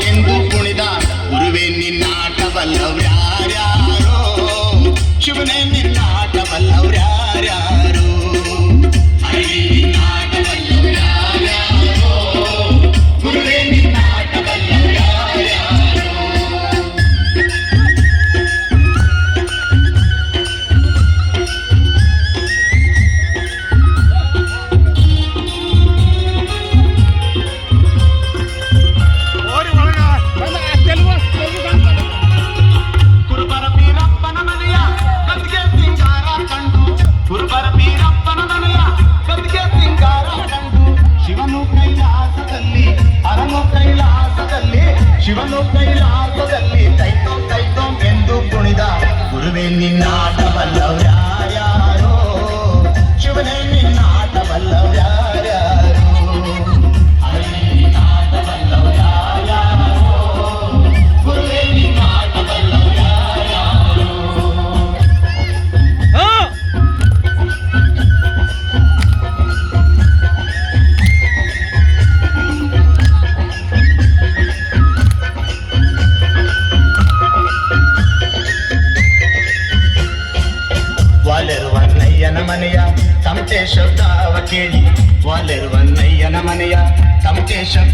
ಎಂದು ಕುಣಿದ ಗುರುವೇ ನಿನ್ನಾಟವಲ್ಲವ್ಯಾರ್ಯಾರೋ ಶಿವನೇ ನಿನ್ನಾಟವಲ್ಲವ್ಯಾರ್ಯಾರೋ ಹರಿ ನಿನ್ನಾಟವಲ್ಲವ್ಯಾರ್ಯಾರೋ ಗುರುವೇ ನಿನ್ನಾಟವಲ್ಲವ್ಯಾರ್ಯಾರೋ ಶಿವನು ಕೈಲಾಸದಲ್ಲಿ ಕೈತೋ ಕೈತೋ ಎಂದು ಕುಣಿದ ಗುರುವೇ ನಿನ್ನಾಟವಲ್ಲವ್ಯಾರ್ಯಾರೋ ಶಿವನೇ ನಿನ್ನಾಟವಲ್ಲವ್ಯಾರ್ಯಾರೋ ಹರಿ ನಿನ್ನಾಟವಲ್ಲವ್ಯಾರ್ಯಾರೋ ಗುರುವೇ ನಿನ್ನಾಟವಲ್ಲವ್ಯಾರ್ಯಾರೋ ವಾಲೆರುವನ್ನಯ್ಯನ ಮನೆಯ ತಮಟೆ ಶಬ್ದವ ಕೇಳಿ ವಾಲೆರುವನ್ನಯ್ಯನ ಮನೆಯ ತಮಟೆ ಶಬ್ದ